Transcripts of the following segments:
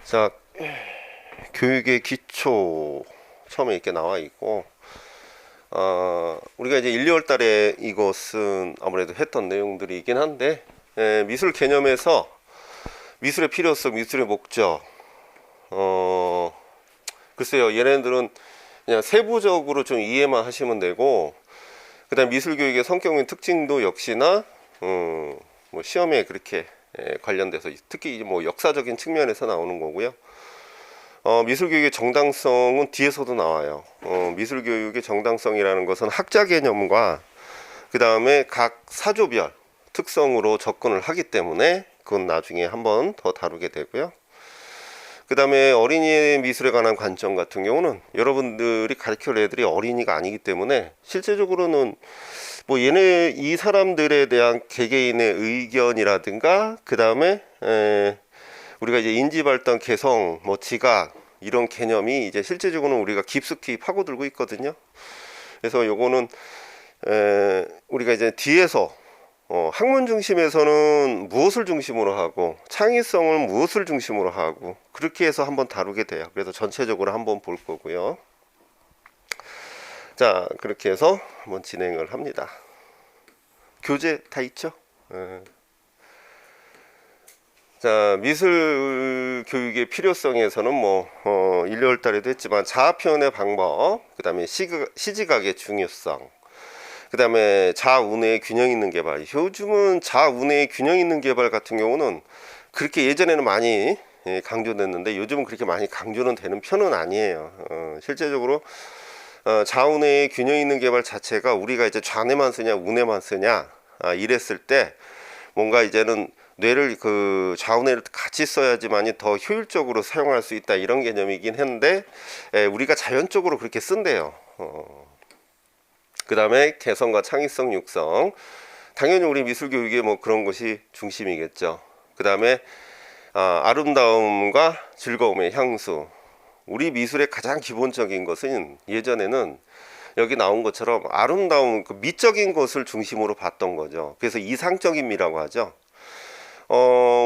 자, 교육의 기초 처음에 이렇게 나와 있고, 우리가 이제 1, 2월 달에 이것은 아무래도 했던 내용들이긴 한데, 미술 개념에서 미술의 필요성, 미술의 목적, 글쎄요, 얘네들은 그냥 세부적으로 좀 이해만 하시면 되고, 그 다음 미술 교육의 성격의 특징도 역시나, 뭐 시험에 그렇게 관련돼서 특히 뭐 역사적인 측면에서 나오는 거고요. 미술교육의 정당성은 뒤에서도 나와요. 미술교육의 정당성이라는 것은 학자 개념과 그 다음에 각 사조별 특성으로 접근을 하기 때문에 그건 나중에 한번 더 다루게 되고요. 그 다음에 어린이의 미술에 관한 관점 같은 경우는 여러분들이 가르칠 애들이 어린이가 아니기 때문에 실제적으로는 뭐 얘네 이 사람들에 대한 개개인의 의견이라든가 그 다음에 우리가 이제 인지발달, 개성, 뭐 지각 이런 개념이 이제 실제적으로는 우리가 깊숙이 파고들고 있거든요. 그래서 요거는 우리가 이제 뒤에서 학문 중심에서는 무엇을 중심으로 하고 창의성을 무엇을 중심으로 하고 그렇게 해서 한번 다루게 돼요. 그래서 전체적으로 한번 볼 거고요. 자, 그렇게 해서 한번 진행을 합니다. 교재 다 있죠? 자, 미술 교육의 필요성에서는 뭐 1, 2월 달에도 했지만 자아 표현의 방법, 그 다음에 시지각의 중요성, 그 다음에 자아운해의 균형 있는 개발. 요즘은 자아운해의 균형 있는 개발 같은 경우는 그렇게 예전에는 많이 강조됐는데 요즘은 그렇게 많이 강조는 되는 편은 아니에요. 실제적으로 자아운해의 균형 있는 개발 자체가 우리가 이제 좌뇌만 쓰냐 우뇌만 쓰냐 이랬을 때 뭔가 이제는 뇌를 그 좌우뇌를 같이 써야지만이 더 효율적으로 사용할 수 있다 이런 개념이긴 했는데 우리가 자연적으로 그렇게 쓴대요. 그 다음에 개성과 창의성, 육성. 당연히 우리 미술 교육에 뭐 그런 것이 중심이겠죠. 그 다음에 아름다움과 즐거움의 향수. 우리 미술의 가장 기본적인 것은 예전에는 여기 나온 것처럼 아름다움, 그 미적인 것을 중심으로 봤던 거죠. 그래서 이상적인 미라고 하죠.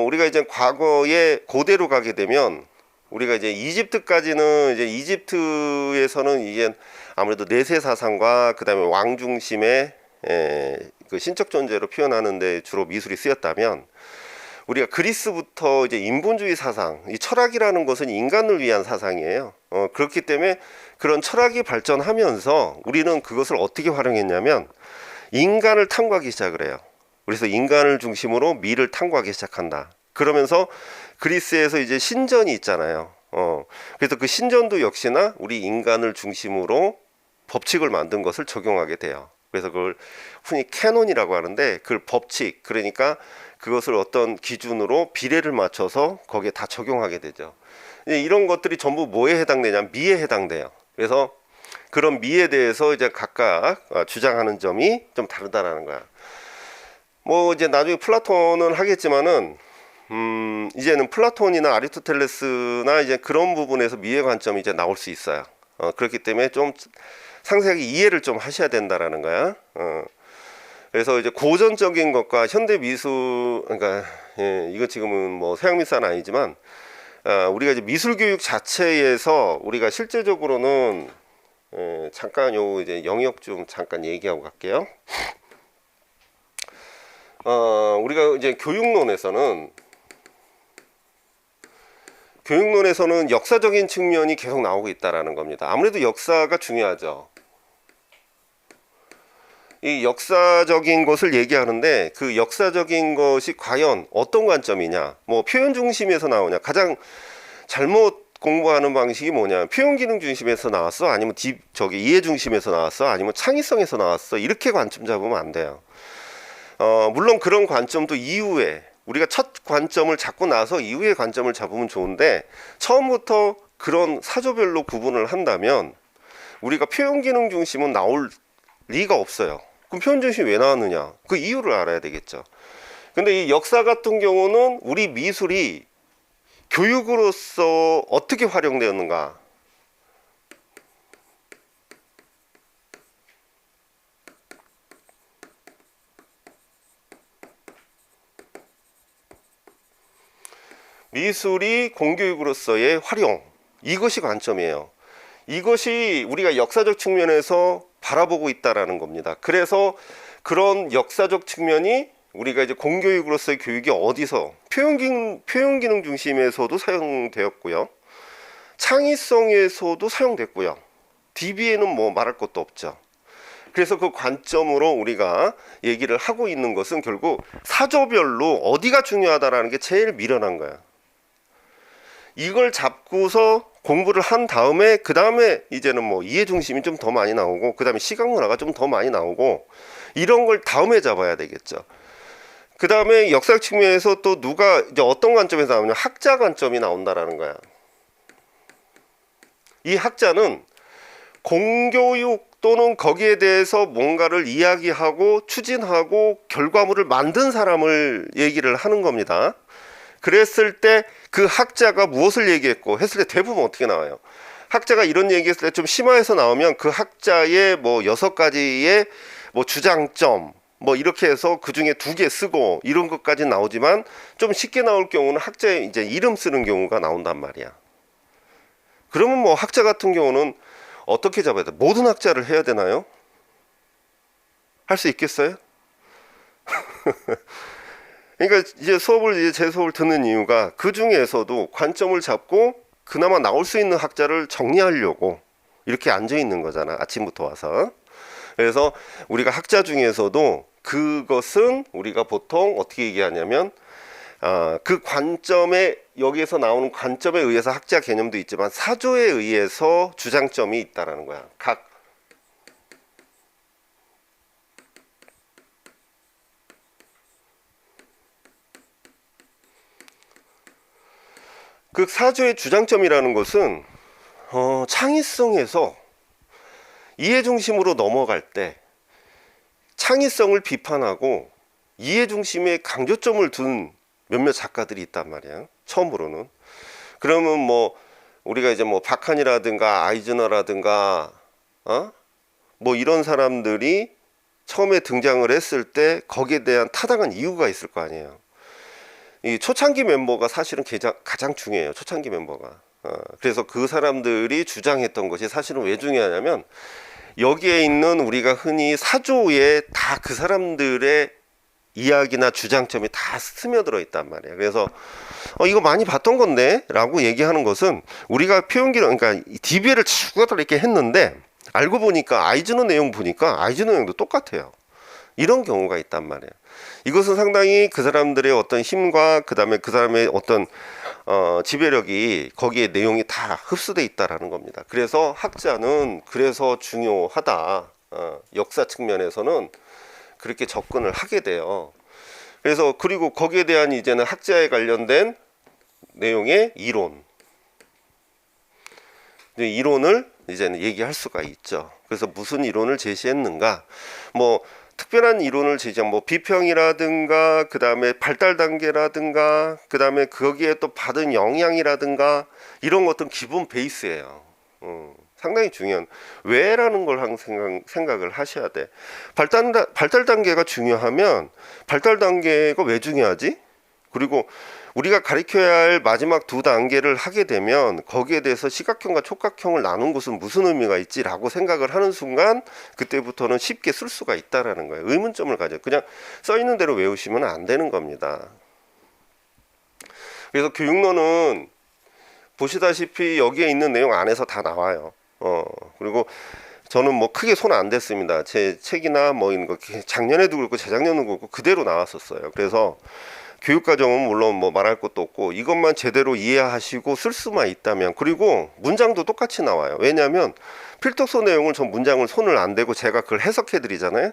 우리가 이제 과거에 고대로 가게 되면 우리가 이제 이집트까지는 이제 이집트에서는 이게 아무래도 내세 사상과 그 다음에 왕 중심의 그 신적 존재로 표현하는데 주로 미술이 쓰였다면 우리가 그리스부터 이제 인본주의 사상, 이 철학이라는 것은 인간을 위한 사상이에요. 그렇기 때문에 그런 철학이 발전하면서 우리는 그것을 어떻게 활용했냐면 인간을 탐구하기 시작을 해요. 그래서 인간을 중심으로 미를 탐구하기 시작한다. 그러면서 그리스에서 이제 신전이 있잖아요. 그래서 그 신전도 역시나 우리 인간을 중심으로 법칙을 만든 것을 적용하게 돼요. 그래서 그걸 흔히 캐논이라고 하는데 그 법칙, 그러니까 그것을 어떤 기준으로 비례를 맞춰서 거기에 다 적용하게 되죠. 이런 것들이 전부 뭐에 해당되냐면 미에 해당돼요. 그래서 그런 미에 대해서 이제 각각 주장하는 점이 좀 다르다라는 거야. 뭐 이제 나중에 플라톤은 하겠지만은 이제는 플라톤이나 아리스토텔레스나 이제 그런 부분에서 미의 관점이 이제 나올 수 있어요. 그렇기 때문에 좀 상세하게 이해를 좀 하셔야 된다라는 거야. 그래서 이제 고전적인 것과 현대 미술, 그러니까 이거 지금은 뭐 서양 미술은 아니지만 우리가 이제 미술 교육 자체에서 우리가 실제적으로는 잠깐 요 이제 영역 좀 잠깐 얘기하고 갈게요. 우리가 이제 교육론에서는 역사적인 측면이 계속 나오고 있다라는 겁니다. 아무래도 역사가 중요하죠. 이 역사적인 것을 얘기하는데 그 역사적인 것이 과연 어떤 관점이냐, 뭐 표현 중심에서 나오냐, 가장 잘못 공부하는 방식이 뭐냐, 표현 기능 중심에서 나왔어, 아니면 이해 중심에서 나왔어, 아니면 창의성에서 나왔어, 이렇게 관점 잡으면 안 돼요. 물론 그런 관점도 이후에 우리가 첫 관점을 잡고 나서 이후의 관점을 잡으면 좋은데 처음부터 그런 사조별로 구분을 한다면 우리가 표현 기능 중심은 나올 리가 없어요. 그럼 표현 중심이 왜 나왔느냐? 그 이유를 알아야 되겠죠. 근데 이 역사 같은 경우는 우리 미술이 교육으로서 어떻게 활용되었는가? 미술이 공교육으로서의 활용, 이것이 관점이에요. 이것이 우리가 역사적 측면에서 바라보고 있다라는 겁니다. 그래서 그런 역사적 측면이 우리가 이제 공교육으로서의 교육이 어디서 표현기능 중심에서도 사용되었고요, 창의성에서도 사용됐고요, DB에는 뭐 말할 것도 없죠. 그래서 그 관점으로 우리가 얘기를 하고 있는 것은 결국 사조별로 어디가 중요하다라는 게 제일 미련한 거야. 이걸 잡고서 공부를 한 다음에 그 다음에 이제는 뭐 이해 중심이 좀 더 많이 나오고, 그 다음에 시각 문화가 좀 더 많이 나오고, 이런 걸 다음에 잡아야 되겠죠. 그 다음에 역사적 측면에서 또 누가 이제 어떤 관점에서 나오냐, 학자 관점이 나온다라는 거야. 이 학자는 공교육 또는 거기에 대해서 뭔가를 이야기하고 추진하고 결과물을 만든 사람을 얘기를 하는 겁니다. 그랬을 때 그 학자가 무엇을 얘기했고 했을 때 대부분 어떻게 나와요? 학자가 이런 얘기했을 때 좀 심화해서 나오면 그 학자의 뭐 6가지의 뭐 주장점 뭐 이렇게 해서 그 중에 2개 쓰고 이런 것까지 나오지만, 좀 쉽게 나올 경우는 학자의 이제 이름 쓰는 경우가 나온단 말이야. 그러면 뭐 학자 같은 경우는 어떻게 잡아야 돼? 모든 학자를 해야 되나요? 할 수 있겠어요? 그러니까 이제 제 수업을 듣는 이유가 그 중에서도 관점을 잡고 그나마 나올 수 있는 학자를 정리하려고 이렇게 앉아 있는 거잖아, 아침부터 와서. 그래서 우리가 학자 중에서도 그것은 우리가 보통 어떻게 얘기하냐면, 그 관점에, 여기에서 나오는 관점에 의해서 학자 개념도 있지만 사조에 의해서 주장점이 있다라는 거야. 그 사조의 주장점이라는 것은 창의성에서 이해 중심으로 넘어갈 때 창의성을 비판하고 이해 중심에 강조점을 둔 몇몇 작가들이 있단 말이야, 처음으로는. 그러면 뭐 우리가 이제 뭐 박한이라든가 아이즈너라든가 뭐 이런 사람들이 처음에 등장을 했을 때 거기에 대한 타당한 이유가 있을 거 아니에요. 이 초창기 멤버가 사실은 가장 중요해요, 초창기 멤버가. 그래서 그 사람들이 주장했던 것이 사실은 왜 중요하냐면, 여기에 있는 우리가 흔히 사조에 다 그 사람들의 이야기나 주장점이 다 스며들어 있단 말이에요. 그래서 이거 많이 봤던 건데 라고 얘기하는 것은, 우리가 표현기능, 그러니까 DB를 추가로 이렇게 했는데 알고 보니까 아이즈너 내용 보니까 아이즈너 내용도 똑같아요. 이런 경우가 있단 말이에요. 이것은 상당히 그 사람들의 어떤 힘과 그 다음에 그 사람의 어떤 지배력이 거기에 내용이 다 흡수돼 있다라는 겁니다. 그래서 학자는 그래서 중요하다, 역사 측면에서는 그렇게 접근을 하게 돼요. 그래서 그리고 거기에 대한 이제는 학자에 관련된 내용의 이론을 이제는 얘기할 수가 있죠. 그래서 무슨 이론을 제시했는가, 뭐 특별한 이론을 제시한 뭐 비평이라든가 그 다음에 발달 단계라든가 그 다음에 거기에 또 받은 영향이라든가 이런 것들은 기본 베이스예요. 상당히 중요한, 왜라는 걸 항상 생각을 하셔야 돼. 발달 단계가 중요하면 발달 단계가 왜 중요하지? 그리고 우리가 가르쳐야 할 마지막 2단계를 하게 되면 거기에 대해서 시각형과 촉각형을 나눈 것은 무슨 의미가 있지라고 생각을 하는 순간, 그때부터는 쉽게 쓸 수가 있다라는 거예요. 의문점을 가져. 그냥 써 있는 대로 외우시면 안 되는 겁니다. 그래서 교육론은 보시다시피 여기에 있는 내용 안에서 다 나와요. 그리고 저는 뭐 크게 손 안 댔습니다. 제 책이나 뭐 이런 거 작년에도 그렇고 재작년에도 그렇고 그대로 나왔었어요. 그래서 교육과정은 물론 뭐 말할 것도 없고, 이것만 제대로 이해하시고 쓸 수만 있다면, 그리고 문장도 똑같이 나와요. 왜냐하면 필독서 내용을 전 문장을 손을 안 대고 제가 그걸 해석해 드리잖아요.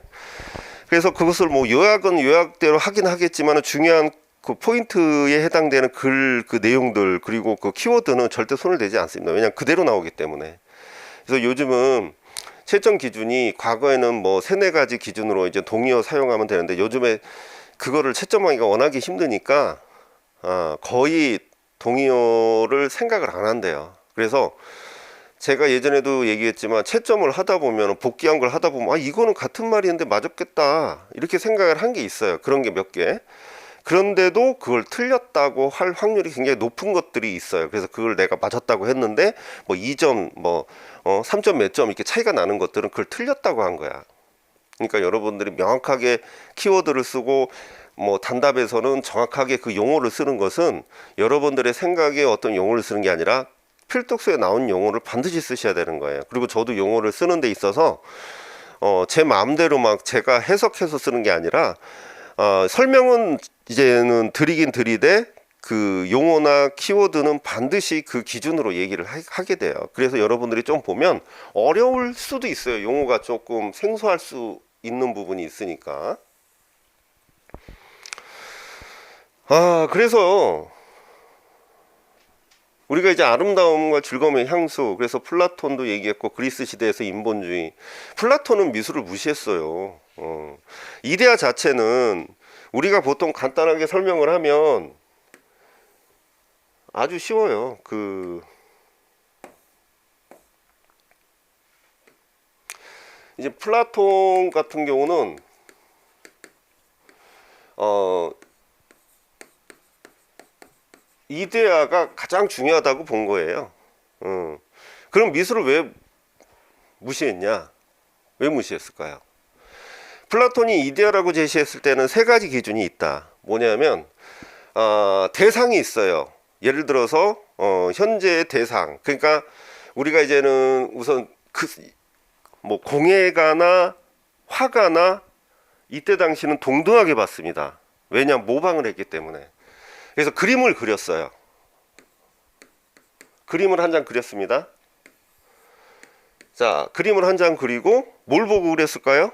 그래서 그것을 뭐 요약은 요약대로 하긴 하겠지만 중요한 그 포인트에 해당되는 글 그 내용들 그리고 그 키워드는 절대 손을 대지 않습니다. 왜냐하면 그대로 나오기 때문에. 그래서 요즘은 채점 기준이 과거에는 뭐 3-4가지 기준으로 이제 동의어 사용하면 되는데, 요즘에 그거를 채점하기가 워낙에 힘드니까 거의 동의어를 생각을 안 한대요. 그래서 제가 예전에도 얘기했지만 채점을 하다 보면, 복귀한 걸 하다 보면 이거는 같은 말이었는데 맞았겠다 이렇게 생각을 한 게 있어요. 그런 게 몇 개. 그런데도 그걸 틀렸다고 할 확률이 굉장히 높은 것들이 있어요. 그래서 그걸 내가 맞았다고 했는데 뭐 2점 뭐 3점 몇 점 이렇게 차이가 나는 것들은 그걸 틀렸다고 한 거야. 그러니까 여러분들이 명확하게 키워드를 쓰고 뭐 단답에서는 정확하게 그 용어를 쓰는 것은 여러분들의 생각에 어떤 용어를 쓰는 게 아니라 필독서에 나온 용어를 반드시 쓰셔야 되는 거예요. 그리고 저도 용어를 쓰는 데 있어서 제 마음대로 막 제가 해석해서 쓰는 게 아니라 설명은 이제는 드리긴 드리되 그 용어나 키워드는 반드시 그 기준으로 얘기를 하게 돼요. 그래서 여러분들이 좀 보면 어려울 수도 있어요. 용어가 조금 생소할 수 있는 부분이 있으니까. 그래서 우리가 이제 아름다움과 즐거움의 향수, 그래서 플라톤도 얘기했고 그리스 시대에서 인본주의. 플라톤은 미술을 무시했어요. 이데아 자체는 우리가 보통 간단하게 설명을 하면 아주 쉬워요. 이제 플라톤 같은 경우는 이데아가 가장 중요하다고 본 거예요. 그럼 미술을 왜 무시했냐? 왜 무시했을까요? 플라톤이 이데아라고 제시했을 때는 세 가지 기준이 있다. 뭐냐면 대상이 있어요. 예를 들어서 현재의 대상. 그러니까 우리가 이제는 우선 뭐 공예가나 화가나 이때 당시는 동등하게 봤습니다. 왜냐? 모방을 했기 때문에. 그래서 그림을 그렸어요. 그림을 한 장 그렸습니다. 자, 그림을 한 장 그리고 뭘 보고 그렸을까요?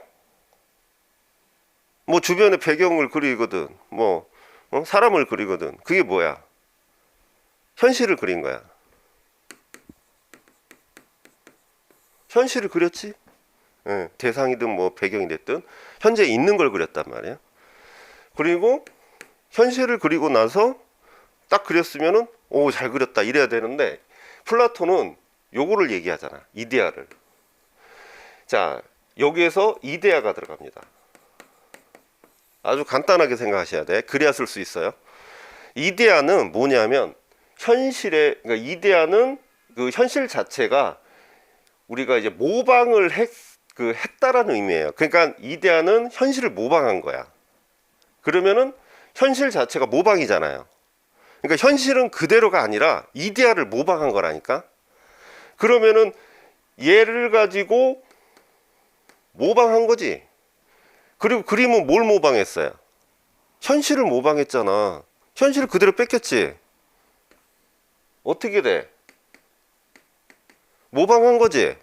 뭐 주변의 배경을 그리거든, 뭐 사람을 그리거든. 그게 뭐야? 현실을 그린 거야. 현실을 그렸지? 대상이든 뭐 배경이 됐든 현재 있는 걸 그렸단 말이야. 그리고 현실을 그리고 나서 딱 그렸으면은 오, 잘 그렸다 이래야 되는데 플라톤은 요거를 얘기하잖아. 이데아를. 자, 여기에서 이데아가 들어갑니다. 아주 간단하게 생각하셔야 돼. 그래야 쓸 수 있어요. 이데아는 뭐냐면 그러니까 이데아는 그 현실 자체가 우리가 이제 모방을 했다라는 의미예요. 그러니까 이데아는 현실을 모방한 거야. 그러면은 현실 자체가 모방이잖아요. 그러니까 현실은 그대로가 아니라 이데아를 모방한 거라니까. 그러면은 얘를 가지고 모방한 거지. 그리고 그림은 뭘 모방했어요? 현실을 모방했잖아. 현실을 그대로 뺏겼지. 어떻게 돼? 모방한 거지.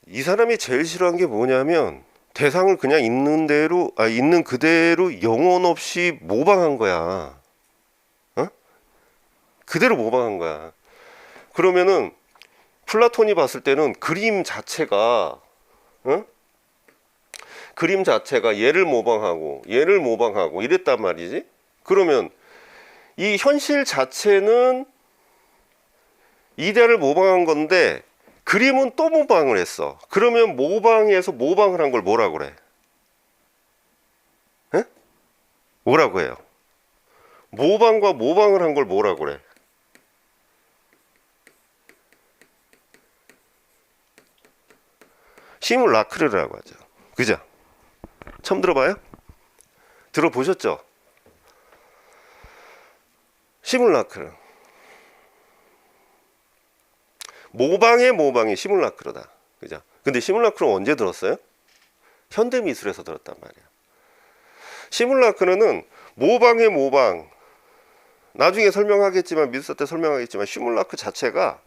이 사람이 제일 싫어한 게 뭐냐면 대상을 그냥 있는 그대로 영혼 없이 모방한 거야. 그대로 모방한 거야. 그러면은 플라톤이 봤을 때는 그림 자체가 얘를 모방하고 이랬단 말이지. 그러면 이 현실 자체는 이데아를 모방한 건데 그림은 또 모방을 했어. 그러면 모방해서 모방을 한 걸 뭐라고 그래? 뭐라고 해요? 모방과 모방을 한 걸 뭐라고 그래? 시뮬라크르라고 하죠. 그죠? 처음 들어봐요? 들어보셨죠? 시뮬라크르. 모방의 모방이 시뮬라크르다. 그죠? 근데 시뮬라크르는 언제 들었어요? 현대미술에서 들었단 말이야. 시뮬라크르는 모방의 모방. 나중에 설명하겠지만 미술사 때 설명하겠지만 시뮬라크르 자체가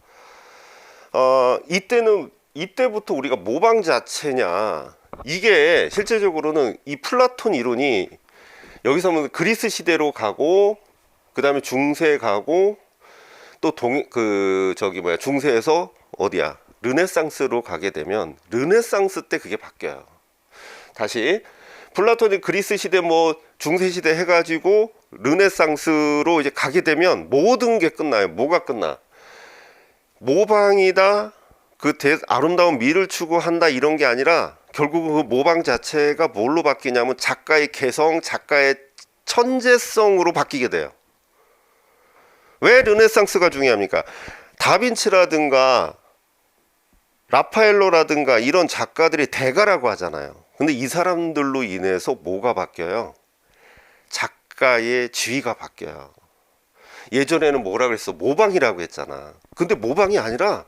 이때부터 우리가 모방 자체냐, 이게 실제적으로는 이 플라톤 이론이 여기서 뭐 그리스 시대로 가고 그 다음에 중세에 가고 또 중세에서 어디야? 르네상스로 가게 되면 르네상스 때 그게 바뀌어요. 다시 플라톤이 그리스 시대 뭐 중세 시대 해가지고 르네상스로 이제 가게 되면 모든 게 끝나요. 뭐가 끝나? 모방이다, 아름다운 미를 추구한다 이런 게 아니라 결국은 그 모방 자체가 뭘로 바뀌냐면 작가의 개성, 작가의 천재성으로 바뀌게 돼요. 왜 르네상스가 중요합니까? 다빈치라든가 라파엘로라든가 이런 작가들이 대가라고 하잖아요. 근데 이 사람들로 인해서 뭐가 바뀌어요? 작가의 지위가 바뀌어요. 예전에는 뭐라 그랬어? 모방이라고 했잖아. 근데 모방이 아니라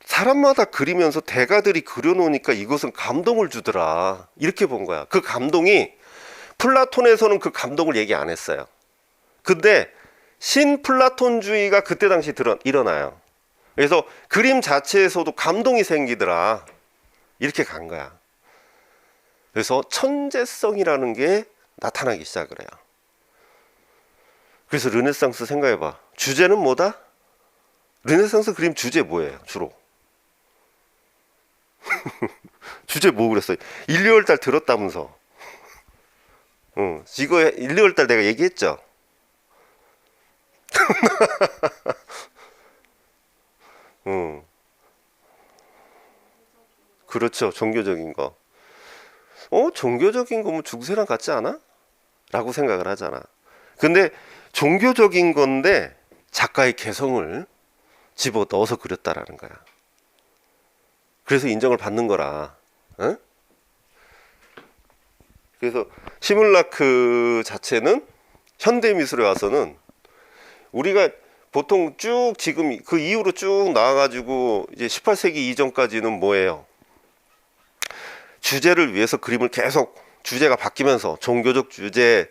사람마다 그리면서 대가들이 그려놓으니까 이것은 감동을 주더라. 이렇게 본 거야. 그 감동이 플라톤에서는 그 감동을 얘기 안 했어요. 근데 신플라톤주의가 그때 당시 일어나요. 그래서 그림 자체에서도 감동이 생기더라. 이렇게 간 거야. 그래서 천재성이라는 게 나타나기 시작을 해요. 그래서 르네상스 생각해봐. 주제는 뭐다? 르네상스 그림 주제 뭐예요? 주로 주제 뭐 그랬어요? 1, 2월 달 들었다면서. 이거 1, 2월 달 내가 얘기했죠. 그렇죠. 종교적인 거. 종교적인 거면 중세랑 같지 않아? 라고 생각을 하잖아. 근데 종교적인 건데 작가의 개성을 집어 넣어서 그렸다라는 거야. 그래서 인정을 받는 거라. 어? 그래서 시뮬라크 자체는 현대 미술에 와서는 우리가 보통 쭉 지금 그 이후로 쭉 나와가지고 이제 18세기 이전까지는 뭐예요? 주제를 위해서 그림을 계속 주제가 바뀌면서 종교적 주제,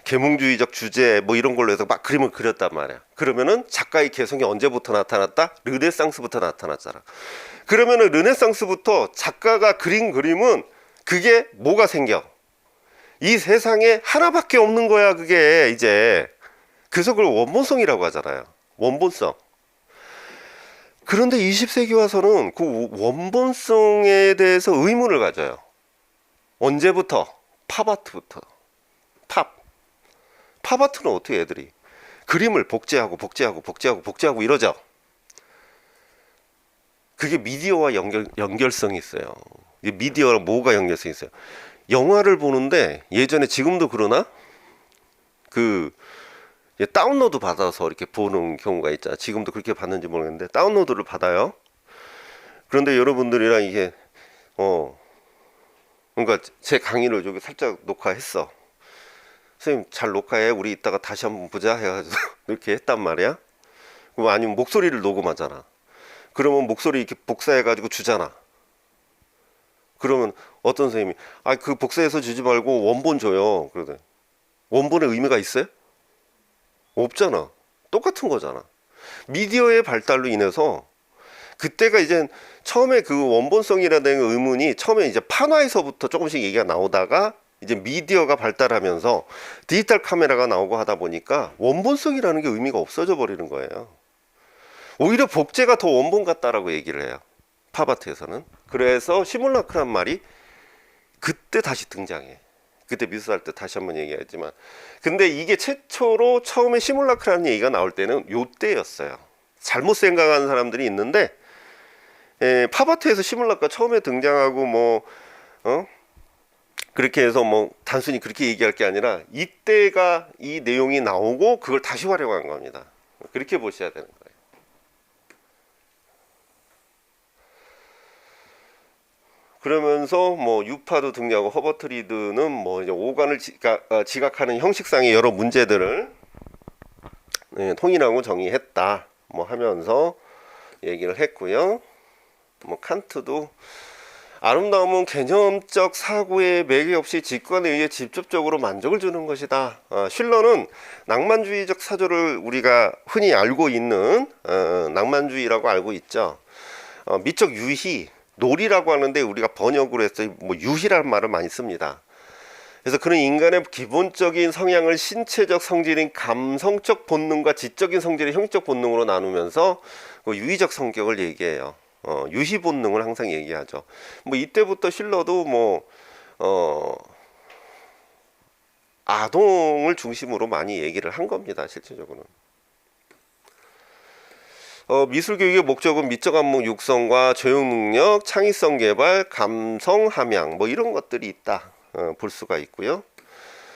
계몽주의적 주제 뭐 이런 걸로 해서 막 그림을 그렸단 말이야. 그러면은 작가의 개성이 언제부터 나타났다? 르네상스부터 나타났잖아. 그러면은 르네상스부터 작가가 그린 그림은 그게 뭐가 생겨? 이 세상에 하나밖에 없는 거야, 그게 이제. 그래서 그걸 원본성이라고 하잖아요. 원본성. 그런데 20세기 와서는 그 원본성에 대해서 의문을 가져요. 언제부터? 팝아트부터. 팝아트는 어떻게 애들이 그림을 복제하고 이러죠. 그게 미디어와 연결성이 있어요. 미디어랑 뭐가 연결성이 있어요? 영화를 보는데 예전에 지금도 그러나? 다운로드 받아서 이렇게 보는 경우가 있잖아. 지금도 그렇게 받는지 모르겠는데 다운로드를 받아요. 그런데 여러분들이랑 이게 그러니까 제 강의를 여기 살짝 녹화했어. 선생님 잘 녹화해. 우리 이따가 다시 한번 보자 해가지고 이렇게 했단 말이야. 그럼 아니면 목소리를 녹음하잖아. 그러면 목소리 이렇게 복사해가지고 주잖아. 그러면 어떤 선생님이 그 복사해서 주지 말고 원본 줘요. 그러더니 원본의 의미가 있어요? 없잖아. 똑같은 거잖아. 미디어의 발달로 인해서 그때가 이제 처음에 그 원본성이라는 의문이 처음에 이제 판화에서부터 조금씩 얘기가 나오다가 이제 미디어가 발달하면서 디지털 카메라가 나오고 하다 보니까 원본성이라는 게 의미가 없어져 버리는 거예요. 오히려 복제가 더 원본 같다라고 얘기를 해요. 팝아트에서는. 그래서 시뮬라크란 말이 그때 다시 등장해. 그때 미술할 때 다시 한번 얘기했지만, 근데 이게 최초로 처음에 시뮬라크라는 얘기가 나올 때는 요때였어요. 잘못 생각하는 사람들이 있는데 팝아트에서 시뮬라크가 처음에 등장하고 그렇게 해서 단순히 그렇게 얘기할 게 아니라 이때가 이 내용이 나오고 그걸 다시 활용한 겁니다. 그렇게 보셔야 되는 거예요. 그러면서 유파도 등장하고 허버트 리드는 이제 오감을 지각하는 형식상의 여러 문제들을 통일하고 정의했다 하면서 얘기를 했고요. 칸트도 아름다움은 개념적 사고의 매개 없이 직관에 의해 직접적으로 만족을 주는 것이다. 슐러는 낭만주의적 사조를 우리가 흔히 알고 있는 낭만주의라고 알고 있죠. 미적 유희, 놀이라고 하는데 우리가 번역으로 해서 유희라는 말을 많이 씁니다. 그래서 그런 인간의 기본적인 성향을 신체적 성질인 감성적 본능과 지적인 성질의 형적 본능으로 나누면서 유희적 성격을 얘기해요. 유희 본능을 항상 얘기하죠. 이때부터 실러도 아동을 중심으로 많이 얘기를 한 겁니다. 실질적으로는. 미술 교육의 목적은 미적 안목 육성과 조형 능력, 창의성 개발, 감성 함양 뭐 이런 것들이 있다 볼 수가 있고요.